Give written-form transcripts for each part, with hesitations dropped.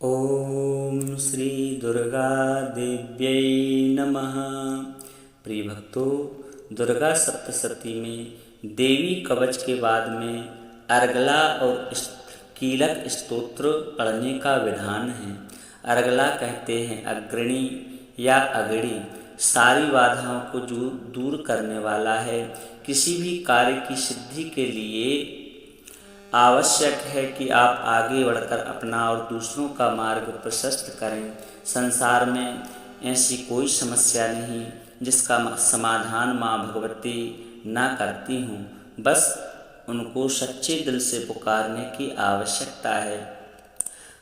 ओम श्री दुर्गा देव्यै नमः। प्रिय भक्तों, दुर्गा सप्तशती में देवी कवच के बाद में अर्गला और कीलक स्तोत्र पढ़ने का विधान है। अर्गला कहते हैं अग्रणी या अगड़ी, सारी बाधाओं को दूर करने वाला है। किसी भी कार्य की सिद्धि के लिए आवश्यक है कि आप आगे बढ़कर अपना और दूसरों का मार्ग प्रशस्त करें। संसार में ऐसी कोई समस्या नहीं जिसका समाधान माँ भगवती ना करती हूँ, बस उनको सच्चे दिल से पुकारने की आवश्यकता है।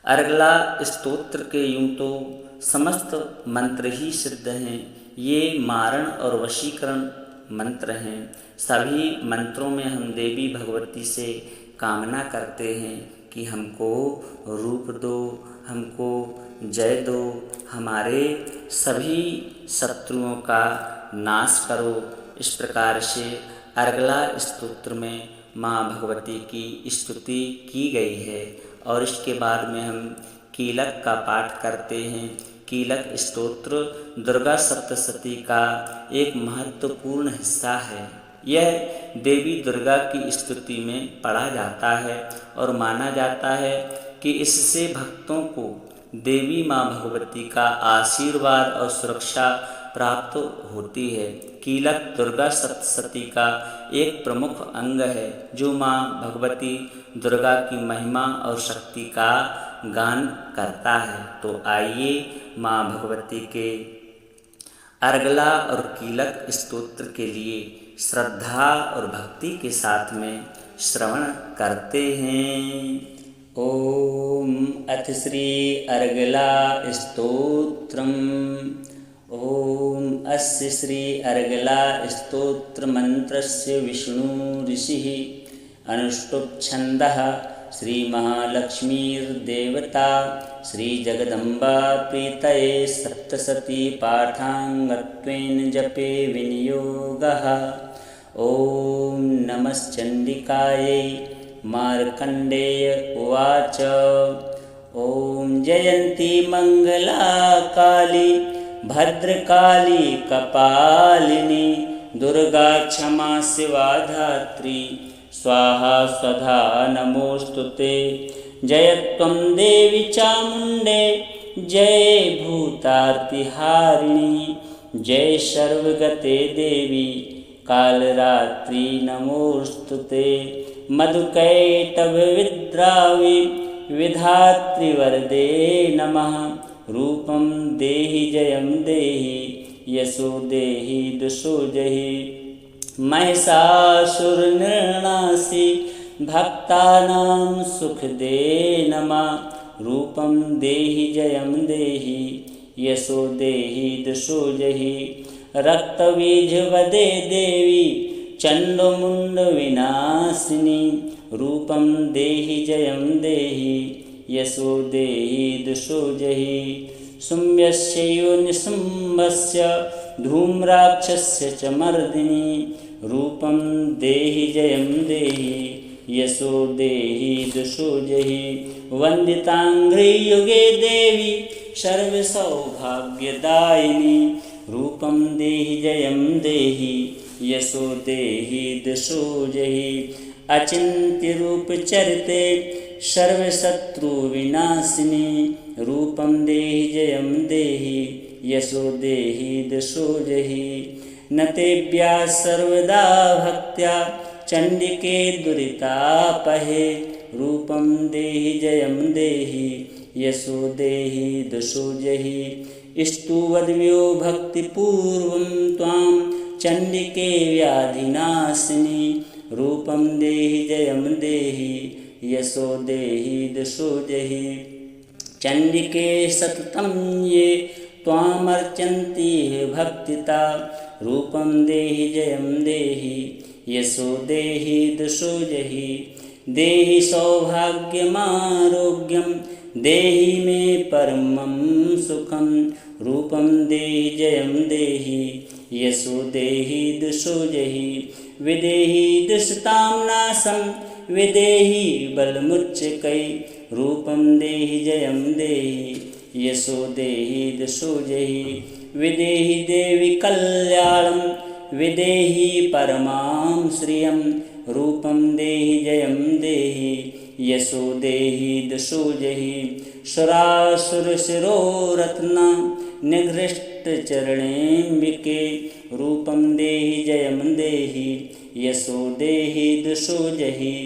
अर्गला स्तोत्र के यूं तो समस्त मंत्र ही सिद्ध हैं। ये मारण और वशीकरण मंत्र हैं। सभी मंत्रों में हम देवी भगवती से कामना करते हैं कि हमको रूप दो, हमको जय दो, हमारे सभी शत्रुओं का नाश करो। इस प्रकार से अर्गला स्तोत्र में माँ भगवती की स्तुति की गई है। और इसके बाद में हम कीलक का पाठ करते हैं। कीलक स्तोत्र दुर्गा सप्तशती का एक महत्वपूर्ण हिस्सा है। यह देवी दुर्गा की स्तुति में पढ़ा जाता है और माना जाता है कि इससे भक्तों को देवी माँ भगवती का आशीर्वाद और सुरक्षा प्राप्त होती है। कीलक दुर्गा सप्तशती का एक प्रमुख अंग है जो माँ भगवती दुर्गा की महिमा और शक्ति का गान करता है। तो आइए माँ भगवती के अर्गला और कीलक स्तोत्र के लिए श्रद्धा और भक्ति के साथ में श्रवण करते हैं। ओम अथ श्री अर्गला स्तोत्रम। ओम अस्य श्री अर्गला स्तोत्र मंत्रस्य विष्णु ऋषिः अनुष्टुप् छन्दः श्री महालक्ष्मीर्देवता श्री जगदम्बा प्रीतये सप्तशती पाठाङ्गत्वेन जपे विनियोगः। ओम नमश्चण्डिकायै। मार्कण्डेय उवाच। ओम जयन्ती मंगला काली भद्रकाली कपालिनी दुर्गा क्षमा शिवा धात्री स्वाहा स्वधा नमोस्तुते। जय त्वं देवी चामुण्डे जय भूतार्तिहारिणी जय सर्वगते देवी कालरात्रि नमोस्तुते। मधुकैटभविद्रावि विधात्री वरदे नमः। रूपं देहि जयं देहि यशो देहि दुषो जहि। महिषासुरनिर्णासि भक्तानां सुखदे नमः। रूपं देहि जयं देहि यशो देहि दुषो जहि। रक्तबीजवदे देवी चण्डमुण्डविनाशिनी रूपं देहि जयं देहि यशो देहि दुषो जहि। शुम्भस्य योनिशुम्भस्य धूम्राक्षस्य च मर्दिनी रूपं देहि जयं देहि यशो देहि दुषो जहि। वन्दिताङ्घ्रियुगे देवी सर्वसौभाग्यदायिनी रूपं देहि जयं देहि यशो देहि दुषो जहि। अचिन्त्यरूपचरिते सर्वशत्रुविनाशिनी रूपं देहि जयं देहि यशो देहि दुषो जहि। न तेभ्यः सर्वदा भक्त्या चण्डिके दुरितापहे रूपं देहि जयं देहि यशो देहि दुषो जहि। स्तुवद्भ्यो भक्तिपूर्वं त्वां चण्डिके व्याधिनाशिनी रूपं देहि जयं देहि यशो देहि दुषो जहि। चण्डिके सततं ये त्वामर्चन्ति भक्तिता रूपं देहि जयं देहि यशो देहि दुषो जहि। देहि सौभाग्यमारोग्यं देहि मे परमं सुखं रूपं देहि जयं देहि यशो देहि दुषो जहि। विदेहि दुष्टां नाशं विदेहि बलमुच्चकै रूपं देहि जयं देहि यशो देहि दशो जहि विदेहि देवि कल्याणं विदेहि परमां श्रियं रूपं देहि जयं देहि यशो देहि दशो जहि सुरासुरशिरोरत्न निघृष्टचरणेऽम्बिके रूपं देहि जयं देहि यशो देहि दशो जहि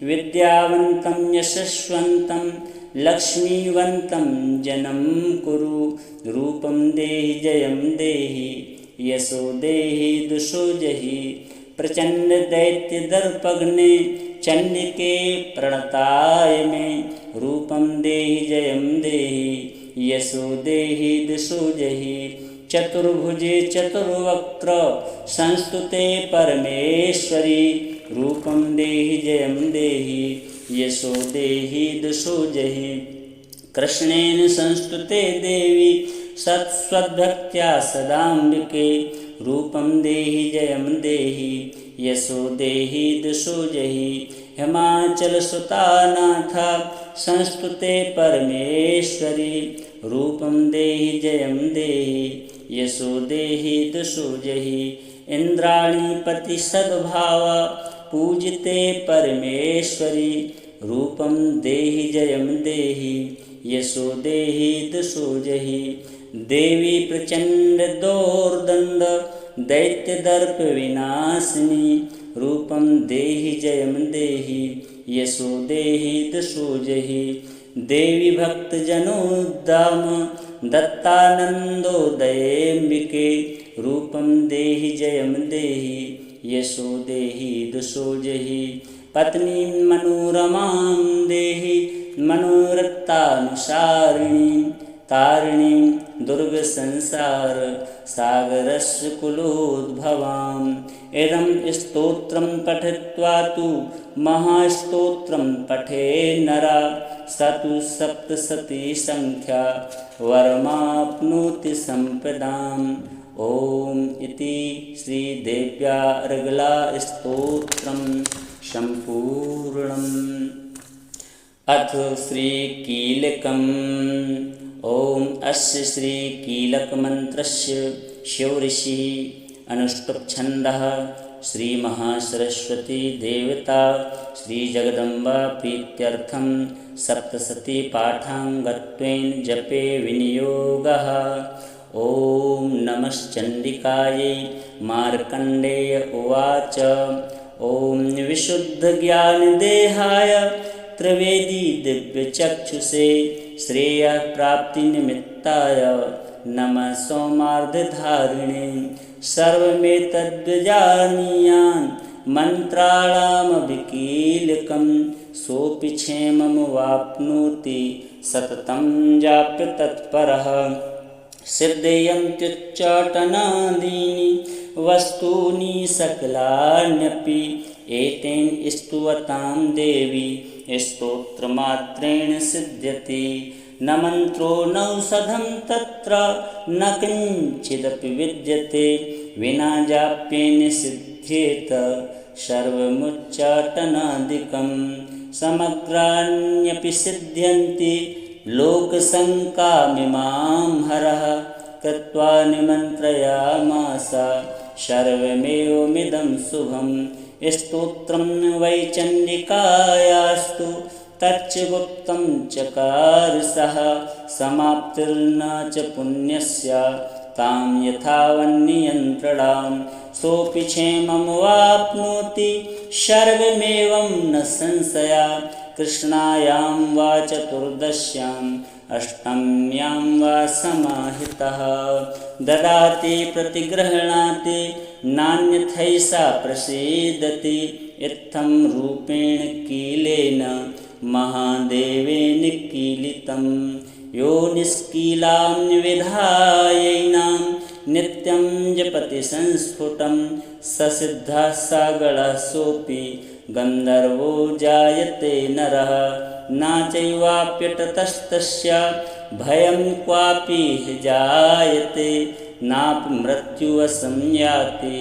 विद्यावन्तं यशस्वन्तं लक्ष्मीवन्तं जनं कुरु रूपं देहि जयं देहि यशो देहि दशो जहि प्रचंड दैत्य दर्पघ्ने चंडिके प्रणताय मे रूपं देहि जयं देहि यशो देहि दशो जहि चतुर्भुजे चतुर्वक्त्र संस्तुते परमेश्वरी रूपं देहि जयं देहि यशो देहि दशो जहि कृष्णेन संस्तुते देवी सत्स्वद्भक्त्या सदाम्बिके रूपं देहि जयं देहि यशो देहि दशो जहि हिमाचलसुतानाथ संस्तुते परमेश्वरी रूपं देहि जयं देहि यशो देहि दशो जहि इंद्राणीपति सद्भाव पूजिते परमेश्वरी रूपं देहि जयं देहि यशो देहि दशो जहि देवी प्रचंड दोर्दंड दैत्यदर्प विनाशिनी रूपं देहि जयं देहि यशो देहि दशो जहि देवी भक्तजनोद्दाम दत्तानन्दोदयेऽम्बिके रूपं देहि जयं देहि यशो देहि दशो जहि पत्नी मनोरमां देहि मनोरथानुसारिणीं तारिणीं दुर्गसंसार सागरस्य कुलोद्भवाम् इदं स्तोत्रं पठित्वा तु महास्तोत्रं पठे नरा स तु सप्तशती संख्या वरमाप्नोति सम्पदाम् ॐ इति श्रीदेव्या अर्गला स्तोत्रं सम्पूर्णम्। अथ श्रीकीलकम्। ॐ अस्य श्रीकीलकमन्त्रस्य शिवऋषिः अनुष्टुप्छन्दः श्रीमहासरस्वती देवता श्रीजगदम्बा प्रीत्यर्थं सप्तशतीपाठाङ्गत्वेन जपे विनियोगः। ॐ नमश्चण्डिकायै। मार्कण्डेय उवाच। ॐ विशुद्धज्ञानदेहाय त्रिवेदी दिव्यचक्षुषे श्रेयःप्राप्तिनिमित्ताय नमः सोमार्धधारिणे सर्वमेतद्विजानीयान् मन्त्राणामभिकीलकं सोऽपि क्षेममवाप्नोति सततं जाप्य तत्परः। सिद्धयन्त्युच्चाटनादीनि वस्तूनि सकलान्यपि एतेन स्तुवतां देवी स्तोत्रमात्रेण सिद्ध्यति। न मन्त्रो नौषधं तत्र न किञ्चिदपि विद्यते विना जाप्येन सिद्ध्येत सर्वमुच्चाटनादिकं। समग्राण्यपि सिद्ध्यन्ति लोकशङ्कामिमां हरः कृत्वा निमन्त्रयामास सर्वमेवमिदं शुभम्। स्तोत्रं वै चण्डिकायास्तु तच्च गुप्तं चकार सः समाप्तिर्न च पुण्यस्य तां यथावन्नियन्त्रणां सोऽपि क्षेममवाप्नोति सर्वमेवं न संशया। कृष्णायां वा चतुर्दश्याम् अष्टम्यां वा समाहितः ददाति प्रतिगृह्णाति नान्यथैषा प्रसीदति। इत्थं रूपेण कीलेन महादेवेन कीलितं यो निष्कीलां विधायैनां नित्यं जपति संस्फुटं स सिद्धः सागरः सोऽपि गन्धर्वो जायते नरः। न चैवाप्यततस्तस्य भयं क्वापि जायते नापि मृत्युवशं याति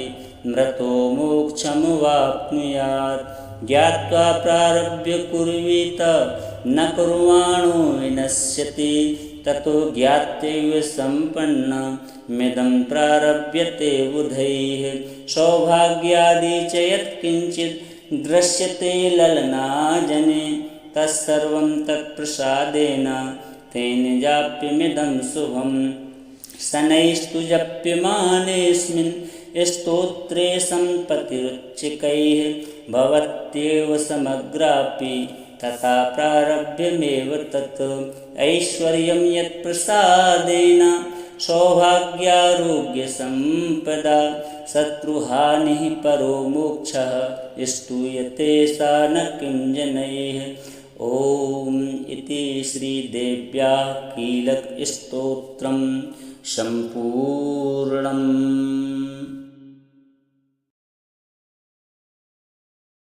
मृतो मोक्षमवाप्नुयात्। ज्ञात्वा प्रारभ्य कुर्वीत न कुर्वाणो विनश्यति ततो ज्ञात्यैव सम्पन्नमिदं प्रारभ्यते बुधैः सौभाग्यादि च यत्किञ्चित् दृश्यते ललनाजने तत्सर्वं तत्प्रसादेन तेन जाप्यमिदं शुभम् शनैस्तु जप्यमानेऽस्मिन् स्तोत्रे सम्पतिरुच्चिकैः भवत्येव समग्रापि तथा प्रारभ्यमेव तत् ऐश्वर्यं यत्प्रसादेन सौभाग्यारोग्यसम्पदा शत्रुहानिः परो मोक्षः स्तूयते सा न किं जनैः। ॐ इति श्रीदेव्याः कीलकस्तोत्रं सम्पूर्णम्।